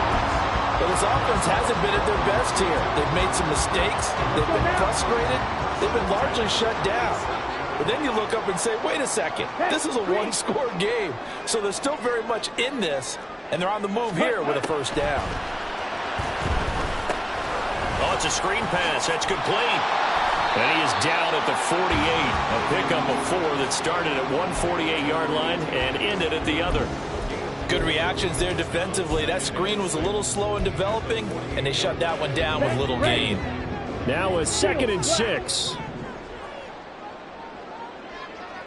But this offense hasn't been at their best here. They've made some mistakes. They've been frustrated. They've been largely shut down. But then you look up and say, wait a second, this is a one-score game. So they're still very much in this, and they're on the move here with a first down. Oh, it's a screen pass. That's complete. And he is down at the 48. A pickup of 4 that started at 148-yard line and ended at the other. Good reactions there defensively. That screen was a little slow in developing, and they shut that one down with little gain. Now a 2nd and 6.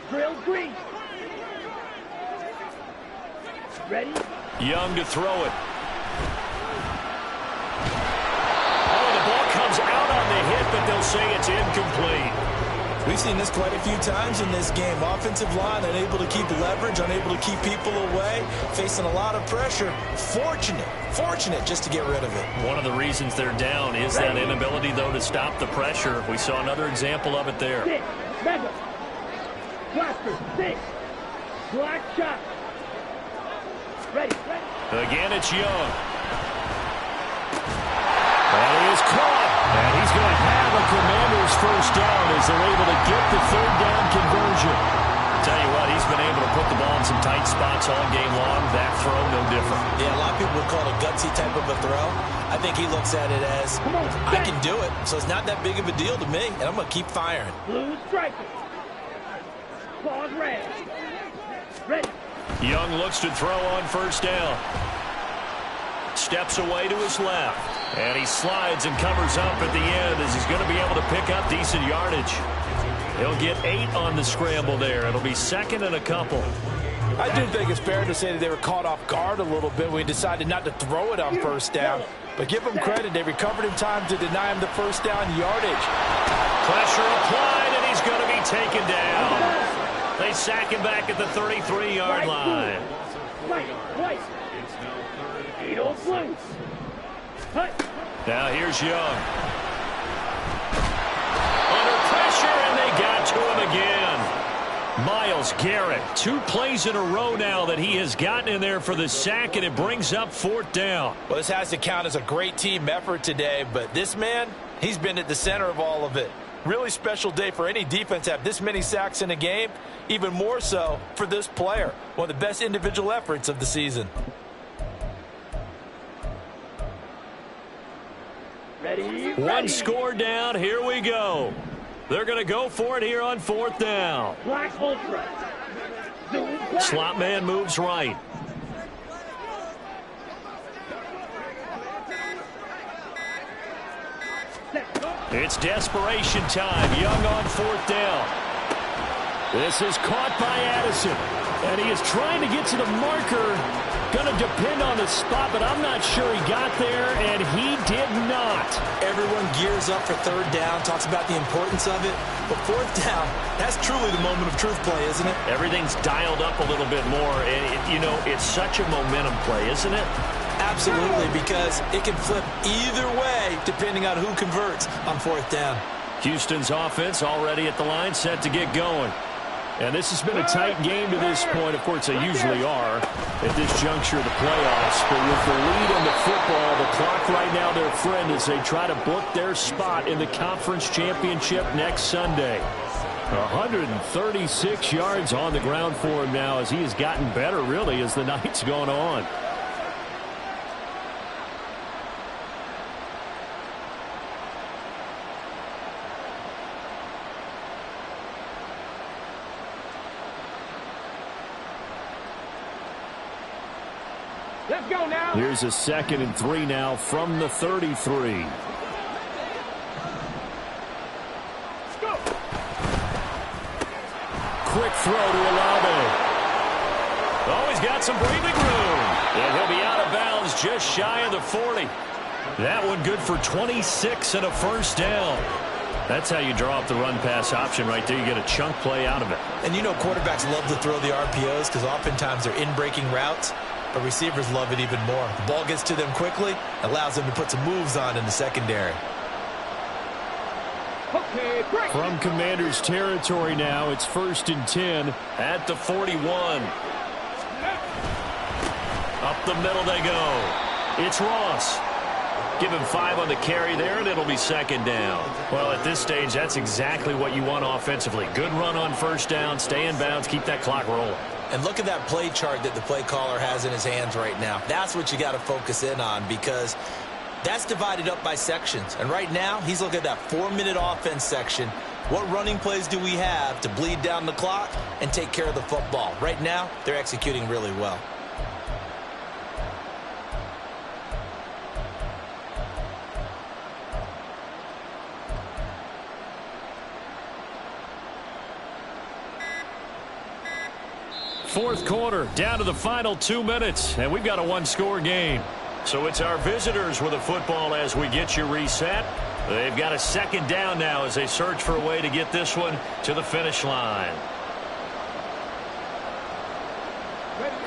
Drill green. Ready? Young to throw it. Oh, the ball comes out on the hit, but they'll say it's incomplete. We've seen this quite a few times in this game. Offensive line unable to keep leverage, unable to keep people away, facing a lot of pressure. Fortunate just to get rid of it. One of the reasons they're down is that inability, though, to stop the pressure. We saw another example of it there. 6. Mega. Blaster. 6. Black shot. Ready. Again, it's Young. And he is caught. And he's going to have a Commanders first down as they're able to get the 3rd down conversion. Tell you what, he's been able to put the ball in some tight spots all game long. That throw, no different. Yeah, a lot of people would call it a gutsy type of a throw. I think he looks at it as, I can do it, so it's not that big of a deal to me, and I'm going to keep firing. Blue striker. Claws red. Ready. Young looks to throw on first down. Steps away to his left. And he slides and covers up at the end as he's going to be able to pick up decent yardage. He'll get 8 on the scramble there. It'll be 2nd and a couple. I do think it's fair to say that they were caught off guard a little bit when we decided not to throw it on first down. But give them credit. They recovered in time to deny him the first down yardage. Pressure applied, and he's going to be taken down. They sack him back at the 33-yard line. White. Eagle blue. Now here's Young. Under pressure, and they got to him again. Myles Garrett, 2 plays in a row now that he has gotten in there for the sack, and it brings up 4th down. Well, this has to count as a great team effort today, but this man, he's been at the center of all of it. Really special day for any defense to have this many sacks in a game, even more so for this player. One of the best individual efforts of the season. Ready. 1 score down. Here we go. They're going to go for it here on 4th down. Black ultra. Zoom black. Slot man moves right. It's desperation time. Young on 4th down. This is caught by Addison. And he is trying to get to the marker. Going to depend on the spot, but I'm not sure he got there, and he did not. Everyone gears up for 3rd down, talks about the importance of it. But 4th down, that's truly the moment of truth play, isn't it? Everything's dialed up a little bit more. And, it's such a momentum play, isn't it? Absolutely, because it can flip either way depending on who converts on 4th down. Houston's offense already at the line, set to get going. And this has been a tight game to this point. Of course, they usually are at this juncture of the playoffs. But with the lead in the football, the clock right now their friend as they try to book their spot in the conference championship next Sunday. 136 yards on the ground for him now as he has gotten better, really, as the night's gone on. Let's go now. Here's a 2nd and 3 now from the 33. Go. Quick throw to Olave. Oh, he's got some breathing room. And he'll be out of bounds just shy of the 40. That one good for 26 and a first down. That's how you draw up the run-pass option right there. You get a chunk play out of it. And you know quarterbacks love to throw the RPOs because oftentimes they're in-breaking routes, but receivers love it even more. The ball gets to them quickly, allows them to put some moves on in the secondary. Okay, break. From Commander's territory now, it's 1st and 10 at the 41. Up the middle they go. It's Ross. Give him 5 on the carry there, and it'll be 2nd down. Well, at this stage, that's exactly what you want offensively. Good run on 1st down, stay in bounds, keep that clock rolling. And look at that play chart that the play caller has in his hands right now. That's what you got to focus in on because that's divided up by sections. And right now, he's looking at that 4-minute offense section. What running plays do we have to bleed down the clock and take care of the football? Right now, they're executing really well. Fourth quarter, down to the final 2 minutes, and we've got a one-score game. So it's our visitors with the football as we get you reset. They've got a 2nd down now as they search for a way to get this one to the finish line.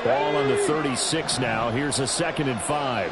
Ball on the 36 now. Here's a 2nd and 5.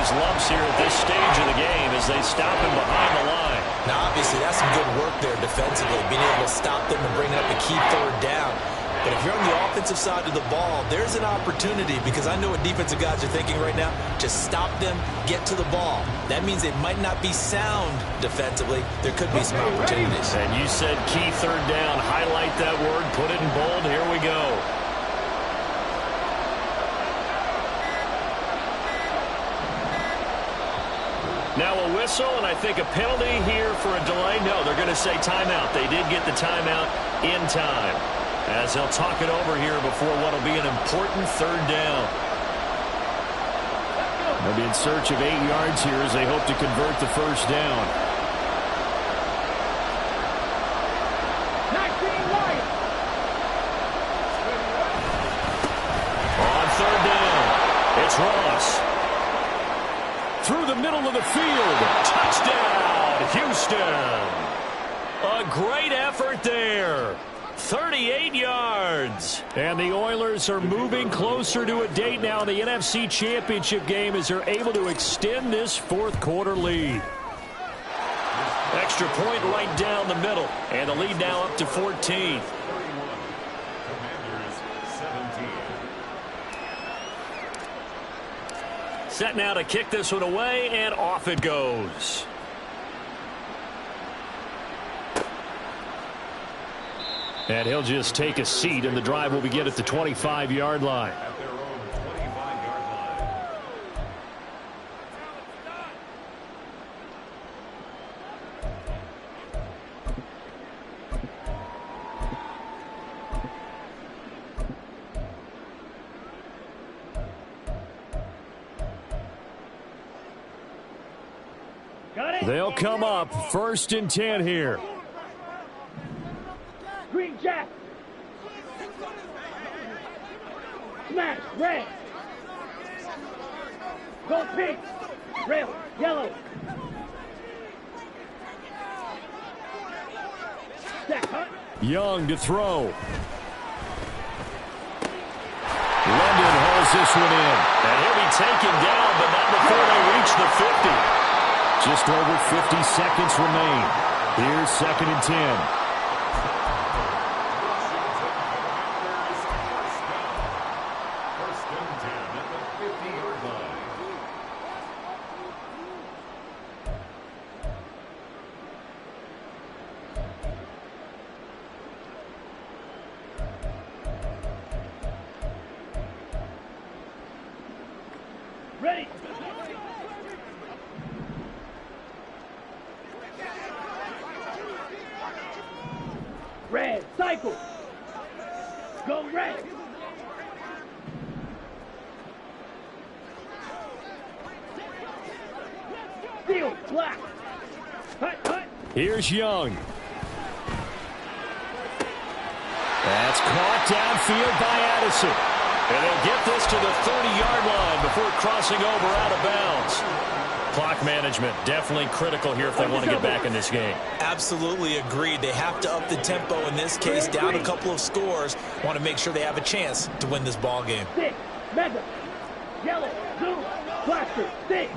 Lumps here at this stage of the game as they stop him behind the line. Now, obviously, that's some good work there defensively, being able to stop them and bring up a key 3rd down. But if you're on the offensive side of the ball, there's an opportunity because I know what defensive guys are thinking right now. Just stop them, get to the ball. That means it might not be sound defensively. There could be some opportunities. And you said key 3rd down. Highlight that word, put it in bold. Here we go. Now a whistle, and I think a penalty here for a delay. No, they're going to say timeout. They did get the timeout in time as they'll talk it over here before what will be an important 3rd down. They'll be in search of 8 yards here as they hope to convert the 1st down. 19 wide. On 3rd down, it's Ross. Through the middle of the field. Touchdown, Houston. A great effort there. 38 yards. And the Oilers are moving closer to a date now in the NFC Championship game as they're able to extend this 4th quarter lead. Extra point right down the middle. And the lead now up to 14. Set now to kick this one away, and off it goes. And he'll just take a seat, and the drive will begin at the 25-yard line. At their own 25-yard line. They'll come up 1st and 10 here. Green jack. Smash, red. Go pink. Red, yellow. Stack, huh? Young to throw. London hauls this one in. And he'll be taken down, but not before they reach the 50. Just over 50 seconds remain. Here's 2nd and 10. Ready. Red, cycle. Go red. Steel, black. Hut, hut. Here's Young. That's caught downfield by Addison. And they'll get this to the 30-yard line before crossing over out of bounds. Clock management definitely critical here if they want to get back in this game. Absolutely agreed. They have to up the tempo in this case, down a couple of scores. Want to make sure they have a chance to win this ball game. Stick, mega, yellow, blue, blaster, stick.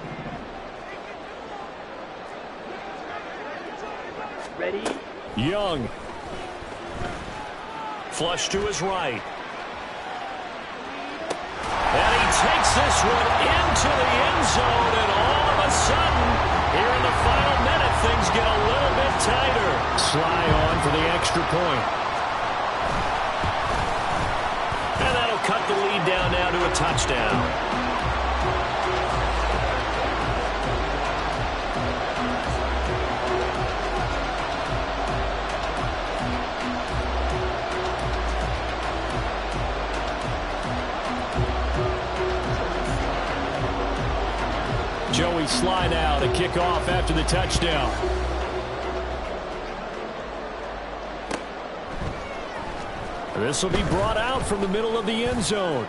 Ready? Young. Flush to his right. And he takes this one into the end zone, and all of a sudden, here in the final minute, things get a little bit tighter. Sly on for the extra point. And that'll cut the lead down now to a touchdown. Joey Sly now to kick off after the touchdown. This will be brought out from the middle of the end zone.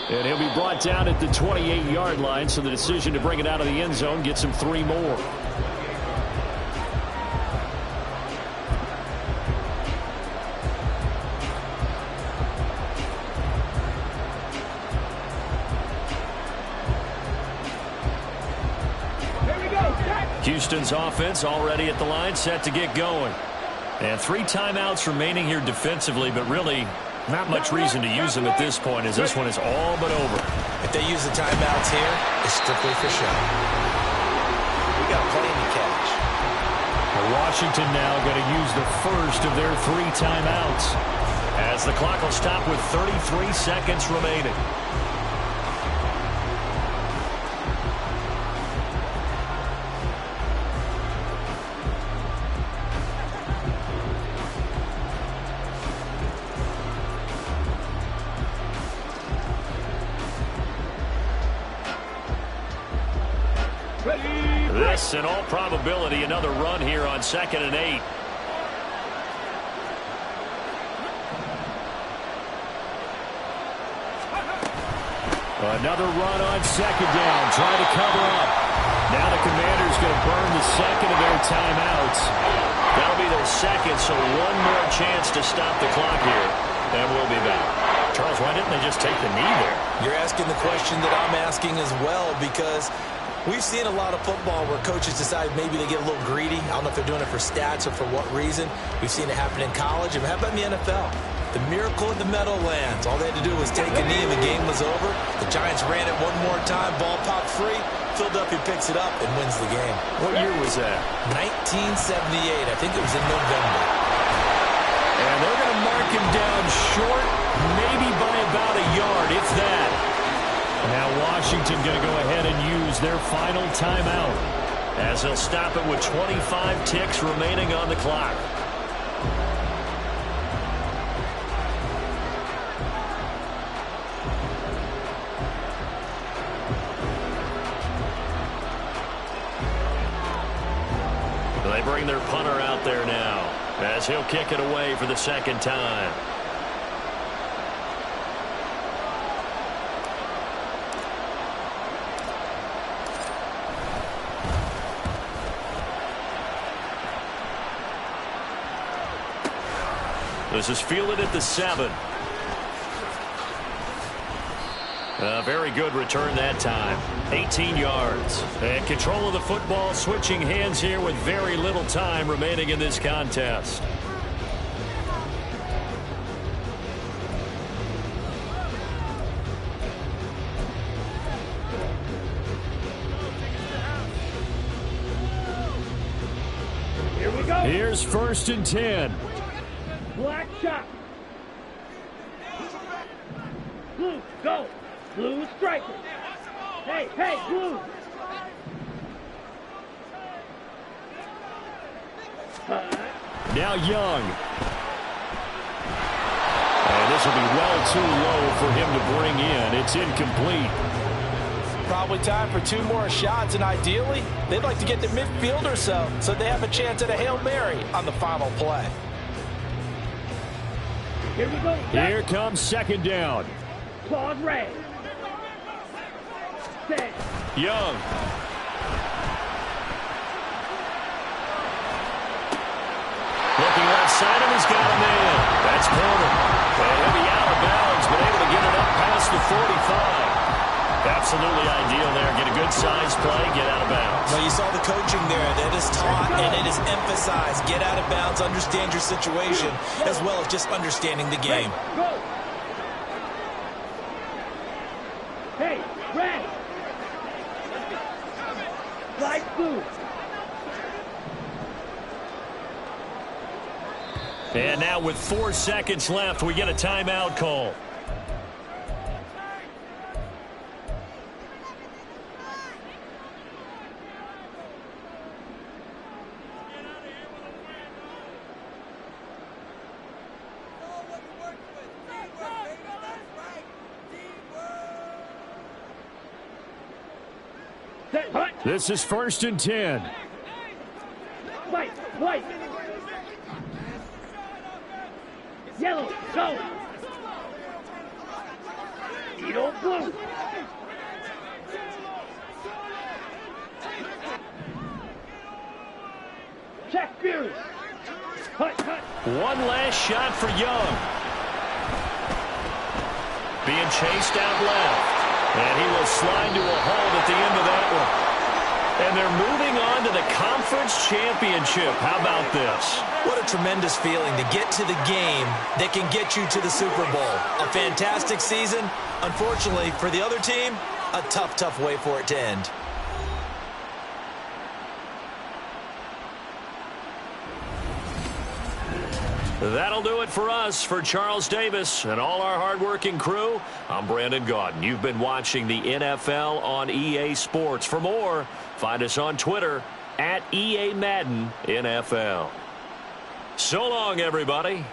And he'll be brought down at the 28-yard line, so the decision to bring it out of the end zone gets him 3 more. Houston's offense already at the line, set to get going. And 3 timeouts remaining here defensively, but really not much reason to use them at this point, as this one is all but over. If they use the timeouts here, it's strictly for show. We got plenty to catch. Washington now going to use the first of their 3 timeouts, as the clock will stop with 33 seconds remaining. This, in all probability, another run here on 2nd and 8. Another run on 2nd down. Try to cover up. Now the Commanders going to burn the second of their timeouts. That'll be their second, so one more chance to stop the clock here. And we'll be back. Charles, why didn't they just take the knee there? You're asking the question that I'm asking as well, because we've seen a lot of football where coaches decide maybe they get a little greedy. I don't know if they're doing it for stats or for what reason. We've seen it happen in college. And how about in the NFL? The miracle of the Meadowlands. All they had to do was take a knee and the game was over. The Giants ran it one more time. Ball popped free. Philadelphia picks it up and wins the game. What year was that? 1978. I think it was in November. And they're going to mark him down short, maybe by about a yard, if that. Now Washington going to go ahead and use their final timeout, as they'll stop it with 25 ticks remaining on the clock. They bring their punter out there now, as he'll kick it away for the second time. This is fielded at the 7. A very good return that time. 18 yards. And control of the football, switching hands here with very little time remaining in this contest. Here we go. Here's 1st and 10. Black shot. Blue, go. Blue striker. Hey, hey, blue. Now Young. And this will be well too low for him to bring in. It's incomplete. Probably time for 2 more shots, and ideally, they'd like to get to midfield or so they have a chance at a Hail Mary on the final play. Here we go. Here comes second down. Claude Ray. Set. Young. Looking left side of him, he's got a man. That's Porter. And he'll be out of bounds, but able to get it up past the 45. Absolutely ideal there. Get a good size play, get out of bounds. Well, you saw the coaching there. That is taught and it is emphasized. Get out of bounds, understand your situation, as well as just understanding the game. Go. Hey, Ray. Slide through. And now with 4 seconds left, we get a timeout call. This is 1st and 10. White. Yellow, go. Edo blue. Check Fury. Cut. One last shot for Young. Being chased out left. And he will slide to a halt at the end of that one. And they're moving on to the conference championship. How about this? What a tremendous feeling to get to the game that can get you to the Super Bowl. A fantastic season. Unfortunately, for the other team, a tough way for it to end. That'll do it for us. For Charles Davis and all our hardworking crew, I'm Brandon Gaudin. You've been watching the NFL on EA Sports. For more, find us on Twitter at EA Madden NFL. So long, everybody.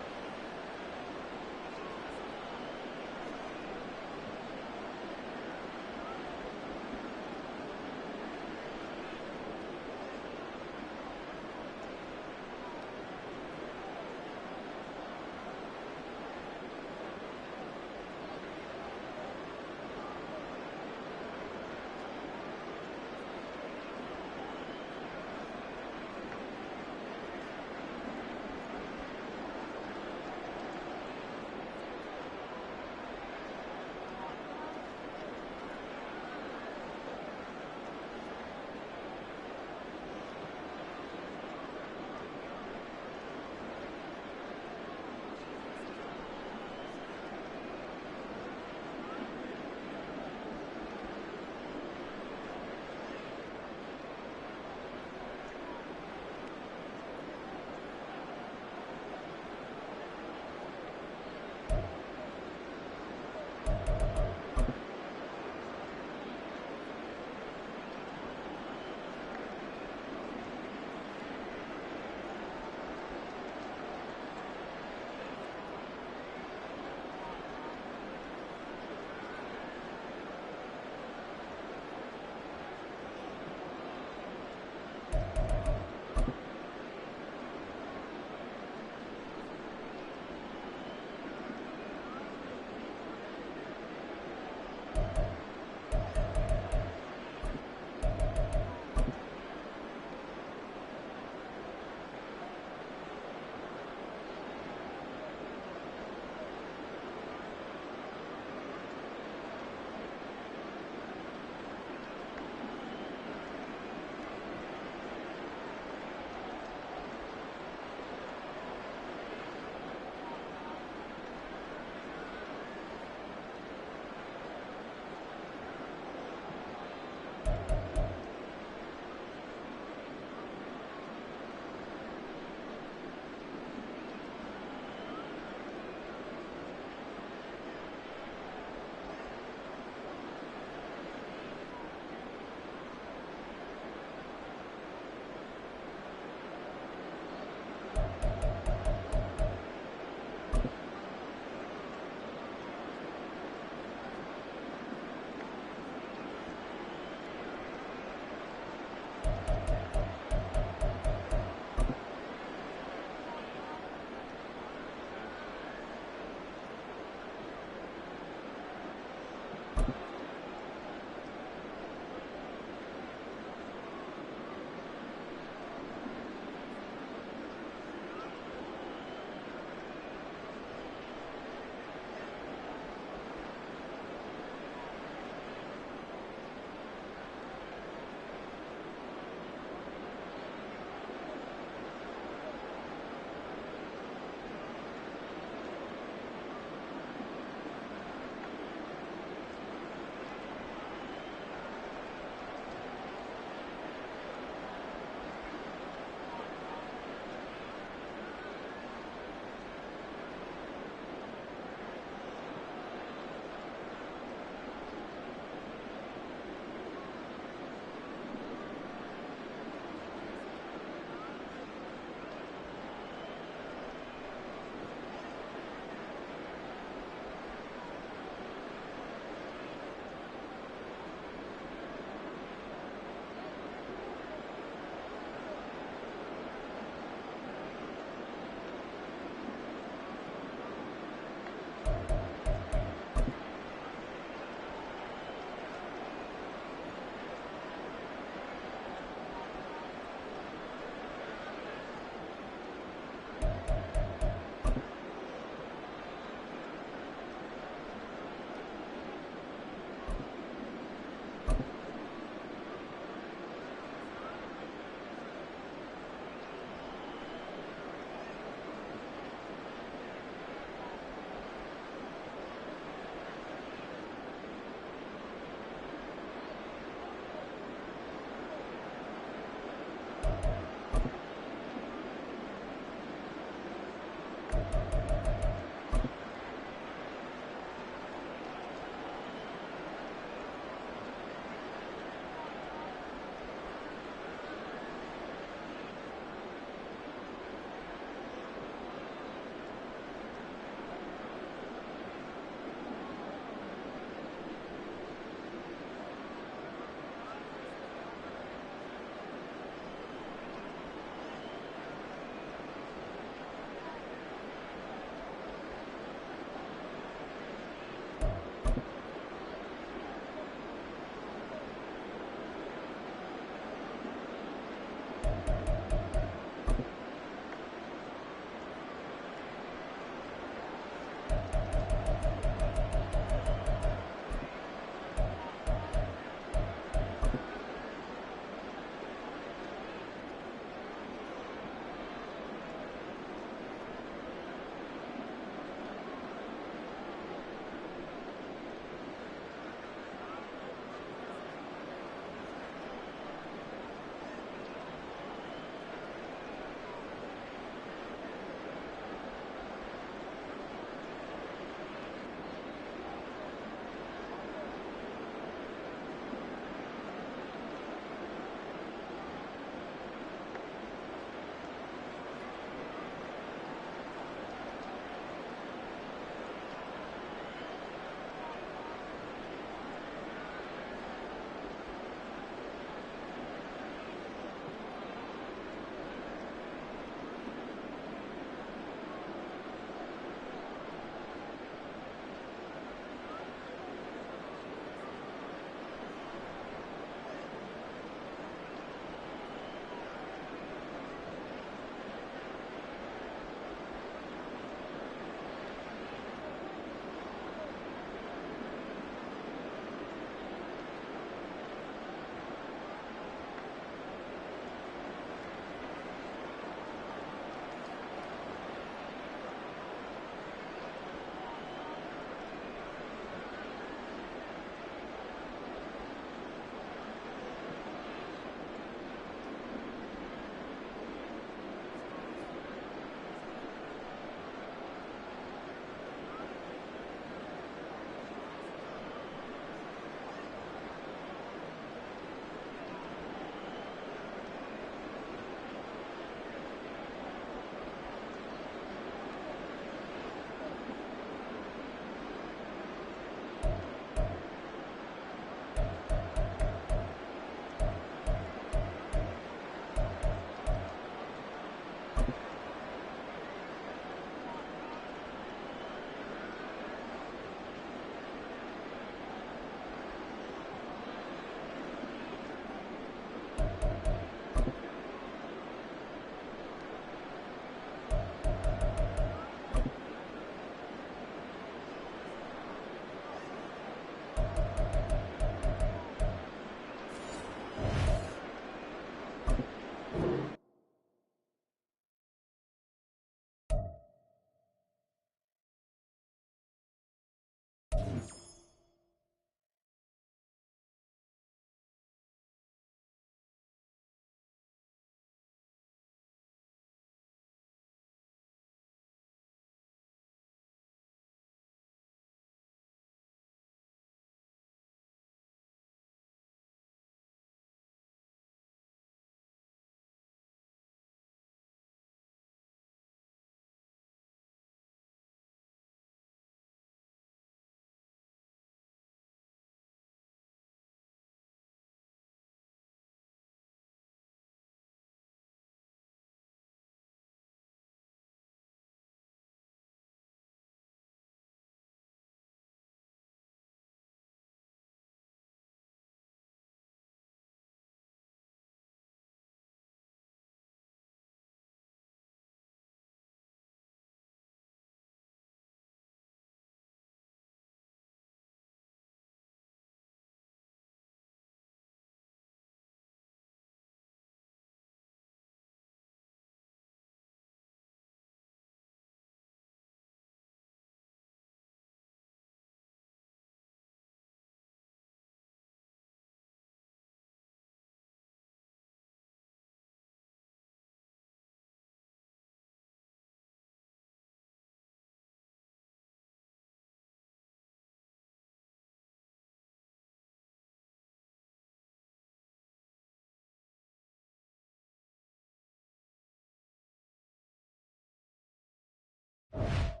it.